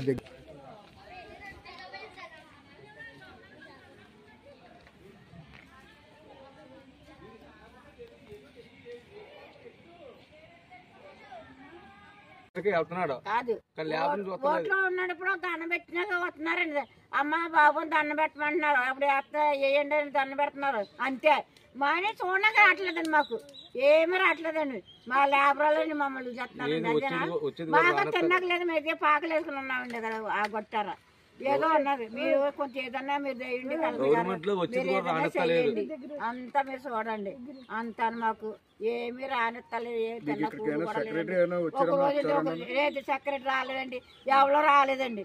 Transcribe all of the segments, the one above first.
దగ్గర వెళ్తున్నాడు కాదు ఓట్లో ఉన్నప్పుడు దండం పెట్టినాక వస్తున్నారండి. అమ్మ బాబు దండం పెట్టమంటున్నారు. అప్పుడు వేయండి అని దండం పెడుతున్నారు అంతే. మానే చూడక రావట్లేదండి, మాకు ఏమీ రావట్లేదండి. మా లేబరాలని మమ్మల్ని చేస్తున్నారండి. అదేనా బాగా తిన్నకలేదు, మీద పాకలు వేసుకుని ఉన్నామండి కదా. ఆ గొట్టారా ఏదో అన్నారు, మీరు కొంచెం ఏదన్నా మీరు చేయండి, చేయండి అంతా మీరు చూడండి అంతా. మాకు ఏమీ రానిస్తలేదు, ఏ తిన్న కూడు కూడా లేదండి. ఒక రోజు లేదు సెక్రటరీ రాలేదండి, ఎవరో రాలేదండి,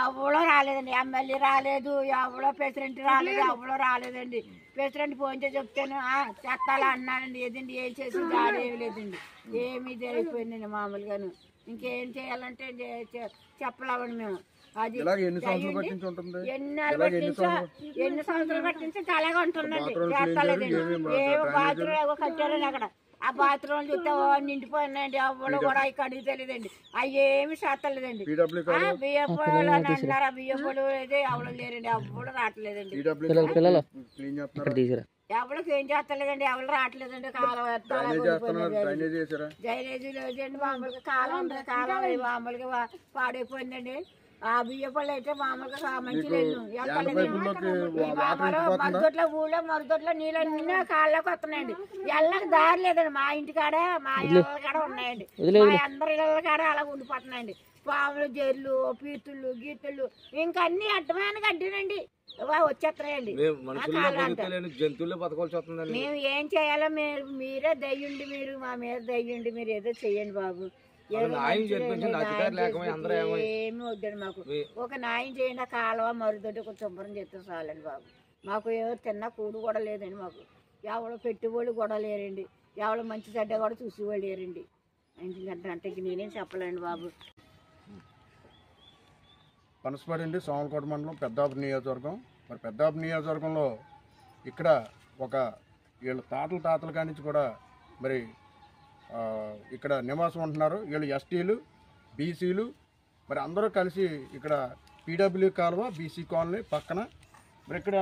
ఎవరో రాలేదండి. ఎమ్మెల్యే రాలేదు, ఎవరో ప్రెసిడెంట్ రాలేదు, ఎవరో రాలేదండి. ప్రెసిడెంట్ ఫోన్ చేసి చెప్తాను చెత్తాలా అన్నానండి. ఏదండి ఏం చేసి దాడి ఏమి లేదండి, ఏమీ జరిగిపోయిందండి మామూలుగాను. ఇంకేం చేయాలంటే చెప్పలేమండి మేము. అది ఎన్ని సంవత్సరాలు పట్టించి అలాగే ఉంటుందండి, చేస్తలేదండి. ఏ బాత్రూమ్ కట్టారండి అక్కడ, ఆ బాత్రూమ్ చూస్తే నిండిపోయినాయండి. ఎవరు కూడా ఇక్కడ అడిగి తెలియదండి, అవి ఏమి చేస్తలేదండి. బియ్యపోలు అని అంటున్నారు, ఆ బియ్యపోలు అయితే ఎవరు లేరండి, ఎవరు రావట్లేదండి. ఎవరికి ఏం చేస్తలేదండి, ఎవరు రావట్లేదండి. కాలం డ్రైనేజీ లేదండి, మామూలుగా కాలం ఉంటుంది, కాలం మామూలుగా పాడైపోయిందండి. ఆ బియ్యపళ్ళు అయితే మామూలుగా మంచిగా మరుదొడ్ల ఊళ్ళో మరుదొడ్ల నీళ్ళన్నీ కాళ్ళకి వస్తున్నాయండి. ఎల్లకి దారి లేదండి. మా ఇంటికాడ మా ఇళ్ళ కాడ ఉన్నాయండి, మా అందరి ఇళ్ళ కాడ అలా ఉండిపోతున్నాయండి. పాములు జైళ్ళు పీతుళ్ళు గీతుళ్ళు ఇంకా అన్ని అడ్డమైన గడ్డినండి వచ్చేస్తున్నాయండి. మేము ఏం చేయాలో మీరే దయ్యుండి, మీరు మా మీద దయ్యుండి మీరు ఏదో చెయ్యండి బాబు. ఏమి వద్దండి మాకు, ఒక న్యాయం చేయండి. కాలువ మరుదొడ్డి కొంచెం శుభ్రం చేస్తే చాలండి బాబు. మాకు ఏదో తిన్న కూడు కూడా లేదండి. మాకు ఎవరో పెట్టుబడి కూడా లేరండి, ఎవరో మంచి చెడ్డ కూడా చూసేవాళ్ళు లేరండి. అంటే నేనేం చెప్పలేండి బాబు. పనసపాడు అండి, సోమలకోట మండలం, పెద్దాపురం నియోజకవర్గం. మరి పెద్దాపురం నియోజకవర్గంలో ఇక్కడ ఒక వీళ్ళ తాతల కానించి కూడా మరి ఇక్కడ నివాసం ఉంటున్నారు. వీళ్ళు ఎస్టీలు బీసీలు మరి అందరూ కలిసి ఇక్కడ పీడబ్ల్యూ కాలువ బీసీ కాలనీ పక్కన మరి ఇక్కడ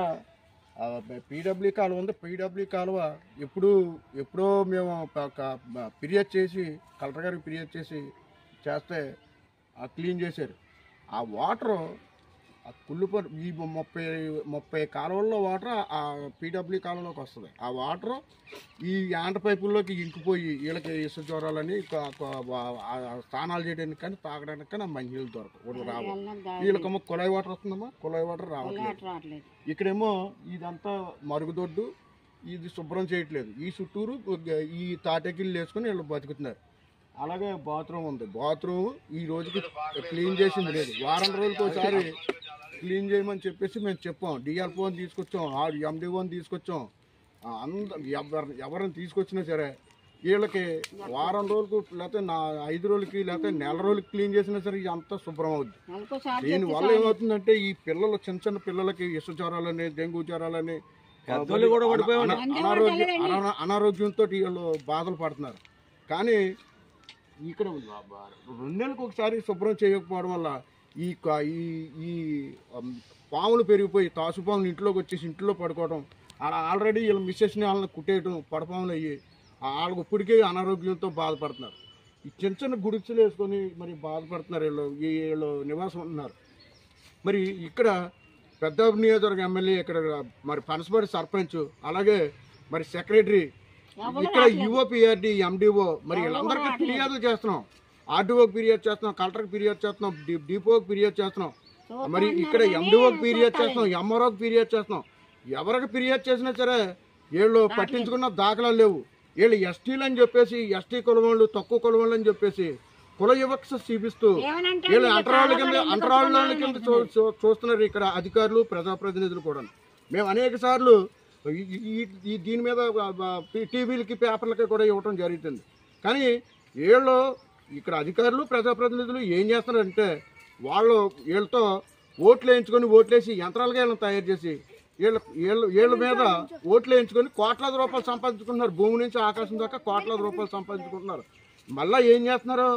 పీడబ్ల్యూ కాలువ ఉంది. పీడబ్ల్యూ కాలువ ఎప్పుడో మేము ఫిర్యాదు చేసి కలెక్టర్ గారికి ఫిర్యాదు చేస్తే క్లీన్ చేశారు. ఆ వాటరు కుళ్ళిపోయి ఈ 30 కాలువల్లో వాటర్ ఆ పీడబ్ల్యూ కాలువలోకి వస్తుంది. ఆ వాటరు ఈ యాంట పైపుల్లోకి ఇంకిపోయి వీళ్ళకి ఇసుక జ్వరాలని స్నానాలు చేయడానికి కానీ తాగడానికి కానీ ఆ మంచినీళ్ళు దొరకవు, రావు. వీళ్ళకేమో కుళాయి వాటర్ వస్తుందమ్మా, కుళాయి వాటర్ రావట్లేదు. ఇక్కడేమో ఇదంతా మరుగుదొడ్డు, ఇది శుభ్రం చేయట్లేదు. ఈ చుట్టూరు ఈ తాటకిళ్ళు వేసుకుని వీళ్ళు బతుకుతున్నారు. అలాగే బాత్రూమ్ ఉంది, బాత్రూమ్ ఈ రోజుకి క్లీన్ చేసింది లేదు. వారం రోజులకి ఒకసారి క్లీన్ చేయమని చెప్పేసి మేము చెప్పాం. డిఆర్ఓని తీసుకొచ్చాం, ఎండిఓని తీసుకొచ్చాం. ఎవరిని తీసుకొచ్చినా సరే వీళ్ళకి వారం రోజులకు లేకపోతే 5 రోజులకి లేకపోతే నెల రోజులకి క్లీన్ చేసినా సరే అంతా శుభ్రం అవుద్ది. దీనివల్ల ఏమవుతుందంటే ఈ పిల్లలు చిన్న పిల్లలకి ఇసుక జ్వరాలని, డెంగ్యూ జ్వరాలని, అనారోగ్యంతో వీళ్ళు బాధలు పడుతున్నారు. కానీ ఇక్కడ 2 నెలలకు ఒకసారి శుభ్రం చేయకపోవడం వల్ల ఈ పాములు పెరిగిపోయి తాసుపాములు ఇంట్లోకి వచ్చేసి ఇంట్లో పడుకోవడం, ఆల్రెడీ వీళ్ళ మిస్సెస్ని వాళ్ళని కుట్టేయడం, పడపాములు అయ్యి వాళ్ళకి ఇప్పటికే అనారోగ్యంతో బాధపడుతున్నారు. ఈ చిన్న గుడిసెలు వేసుకొని మరి బాధపడుతున్నారు. వీళ్ళు నివాసం ఉంటున్నారు. మరి ఇక్కడ పెద్దాపురం నియోజకవర్గ ఎమ్మెల్యే, ఇక్కడ మరి పనసపాడు సర్పంచ్, అలాగే మరి సెక్రటరీ, ఇక్కడ యుఓపిఆర్డి ఎండిఓ మరి వీళ్ళందరికీ ఫిర్యాదులు చేస్తున్నాం. ఆర్డీఓకి ఫిర్యాదు చేస్తున్నాం, కలెక్టర్కి ఫిర్యాదు చేస్తున్నాం, డిపోకి ఫిర్యాదు చేస్తున్నాం, మరి ఇక్కడ ఎండిఓకి ఫిర్యాదు చేస్తున్నాం, ఎంఆర్ఓకి ఫిర్యాదు చేస్తున్నాం. ఎవరికి ఫిర్యాదు చేసినా సరే వీళ్ళు పట్టించుకున్న దాఖలాలు లేవు. వీళ్ళు ఎస్టీలు అని చెప్పేసి, ఎస్టీ కులం వాళ్ళు తక్కువ కులం వాళ్ళు అని చెప్పేసి కుల వివక్ష చూపిస్తూ వీళ్ళు అంటరాళ్ళ కింద చూస్తున్నారు ఇక్కడ అధికారులు, ప్రజాప్రతినిధులు కూడా. మేము అనేక సార్లు దీని మీద టీవీలకి పేపర్లకి కూడా ఇవ్వటం జరుగుతుంది. కానీ వీళ్ళు ఇక్కడ అధికారులు ప్రజాప్రతినిధులు ఏం చేస్తున్నారంటే వీళ్ళతో ఓట్లు వేయించుకొని యంత్రాలుగా వీళ్ళని తయారు చేసి వీళ్ళ మీద ఓట్లు వేయించుకొని కోట్లాది రూపాయలు సంపాదించుకుంటున్నారు. భూమి నుంచి ఆకాశం దాకా కోట్లాది రూపాయలు సంపాదించుకుంటున్నారు. మళ్ళీ ఏం చేస్తున్నారు,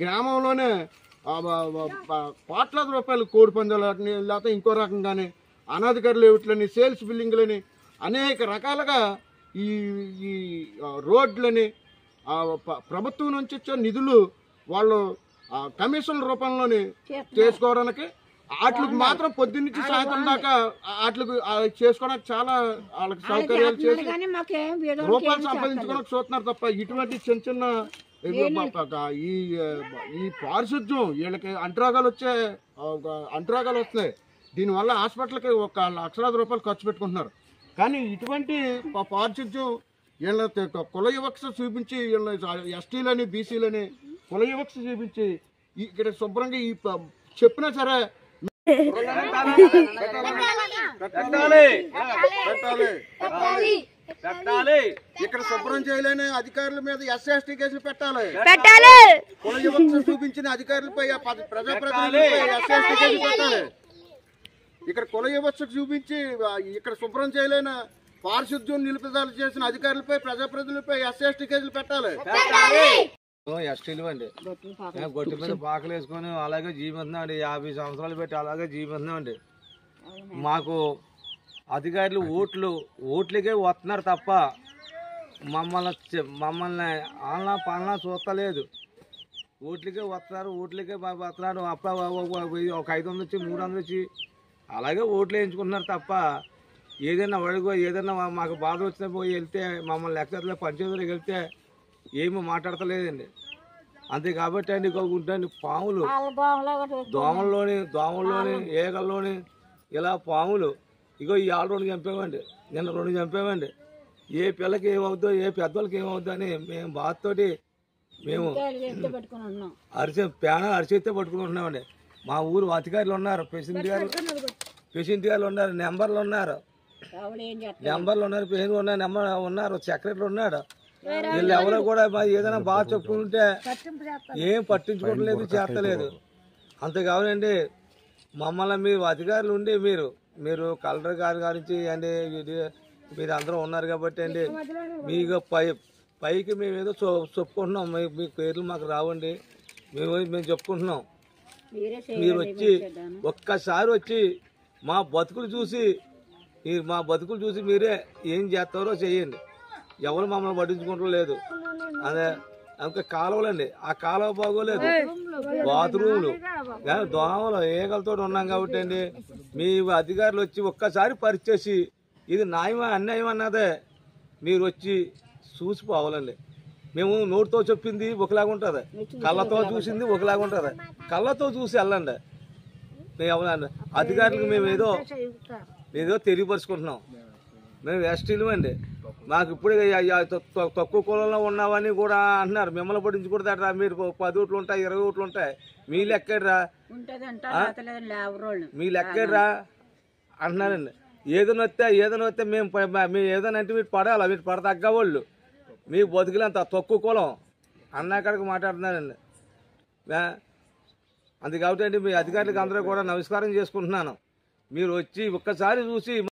గ్రామంలోనే కోట్లాది రూపాయలు కోడి పందాలని లేకపోతే ఇంకో రకంగానే అనాధికార లేఅవుట్లని సేల్స్ బిల్డింగ్లని అనేక రకాలుగా ఈ ఈ రోడ్లని ప్రభుత్వం నుంచి వచ్చే నిధులు వాళ్ళు కమిషన్ రూపంలోని చేసుకోవడానికి వాటికి మాత్రం పొద్దున్నుంచి సాయంత్రం దాకా వాటికి చేసుకోవడానికి చాలా వాళ్ళకి సౌకర్యాలు చేసి రూపాయలు సంపాదించుకోవడానికి చూస్తున్నారు తప్ప ఇటువంటి చిన్న చిన్న ఈ పారిశుద్ధ్యం వీళ్ళకి అంటురోగాలు వస్తున్నాయి. దీనివల్ల హాస్పిటల్కి 1 లక్షలాది రూపాయలు ఖర్చు పెట్టుకుంటున్నారు. కానీ ఇటువంటి పారిశుద్ధ్యం వీళ్ళ కుల వివక్ష చూపించి వీళ్ళ ఎస్టీలని బీసీలని కుల వివక్ష చూపించి ఇక్కడ శుభ్రంగా ఈ చెప్పినా సరే ఇక్కడ శుభ్రం చేయలేని అధికారుల మీద SC/ST కేసులు పెట్టాలి. కుల వివక్ష చూపించిన అధికారులపై ప్రజాప్రతినిధులపై SC/ST కేసులు పెట్టాలి. ఇక్కడ కుల వివక్ష చూపించి ఇక్కడ శుభ్రం చేయలేని పారిశుద్ధ్యం నిలుపుదల చేసిన అధికారులపై ప్రజాప్రతినిధులపై SC/ST కేసులు పెట్టాలి. ఎస్టీలు అండి గొడ్డు మీద పాకలు వేసుకొని అలాగే జీవిస్తున్నాం అండి. 50 సంవత్సరాలు పెట్టి అలాగే జీవిస్తున్నాం అండి. మాకు అధికారులు ఓట్లకే వస్తున్నారు తప్ప మమ్మల్ని ఆలనా పాలనా చూస్తలేదు. ఓట్లకే వస్తున్నారు, ఓట్లకే వస్తున్నారు. అప్పుడు ఒక 500 వచ్చి 300 వచ్చి అలాగే ఓట్లు వేయించుకుంటున్నారు తప్ప ఏదైనా అడుగు ఏదైనా మాకు బాధ వచ్చినా పోయి వెళ్తే మమ్మల్ని లెక్కలో పంచాయతీలోకి వెళ్తే ఏమీ మాట్లాడతలేదండి. అంతే కాబట్టి అండి ఉంటుంది పాములు దోమల్లోని ఏగల్లోని ఇలా పాములు ఇగో ఈ 2 చంపామండి, నిన్న 2 చంపామండి. ఏ పిల్లకి ఏమవుద్దో ఏ పెద్దోళ్ళకి ఏమవుద్దో అని మేము బాధతోటి మేము ప్యానల్ అరిచేస్తే పట్టుకుంటున్నామండి. మా ఊరు అధికారులు ఉన్నారు, ప్రెసిడెంట్ గారు ఉన్నారు, నెంబర్లు ఉన్నారు, పేరు ఉన్నారు, సెక్రటరీ ఉన్నాడు. వీళ్ళు ఎవరో కూడా ఏదైనా బాగా చెప్పుకుంటే ఏం పట్టించుకోవట్లేదు, చేస్తలేదు. అంతే కావాలండి మమ్మల్ని మీరు అధికారులు ఉండి మీరు కలెక్టర్ గారి గురించి అండి మీరు అందరూ ఉన్నారు కాబట్టి అండి మీకు పైకి మేము ఏదో చెప్పుకుంటున్నాం. మీ పేర్లు మాకు రావండి, మేము చెప్పుకుంటున్నాం. మీరు వచ్చి ఒక్కసారి వచ్చి మా బతుకులు చూసి మీరే ఏం చేస్తారో చేయండి. ఎవరు మమ్మల్ని పట్టించుకుంటూ లేదు. అదే ఇంకా కాలువలండి, ఆ కాలువ బాగోలేదు, బాత్రూములు దోమలు ఏగలతో ఉన్నాం కాబట్టి అండి మీ అధికారులు వచ్చి ఒక్కసారి పరిచేసి ఇది న్యాయమా అన్యాయం అన్నదే మీరు వచ్చి చూసిపోవాలండి. మేము నోటితో చెప్పింది ఒకలాగా ఉంటుంది, కళ్ళతో చూసింది ఒకలాగా ఉంటుంది. కళ్ళతో చూసి వెళ్ళండి. మేము అధికారులకు మేము ఏదో తెలియపరుచుకుంటున్నాం. మేము ఎస్టీలు అండి. మాకు ఇప్పుడే తక్కువ కులంలో ఉన్నామని కూడా అంటున్నారు. మిమ్మల్ని పట్టించుకుంటారా? మీరు 10 ఓట్లు ఉంటాయి, 20 ఓట్లు ఉంటాయి, మీ లెక్కడ్రా అంటున్నారండి. ఏదైనా వస్తే మేము ఏదైనా అంటే మీరు పడాలా, మీరు పడతగ్గవాళ్ళు, మీ బతుకులంత తక్కువ కులం అన్నాకడికి మాట్లాడుతున్నారండి. అందు కాబట్టి అండి మీ అధికారులకు అందరూ కూడా నమస్కారం చేసుకుంటున్నాను. మీరు వచ్చి ఒక్కసారి చూసి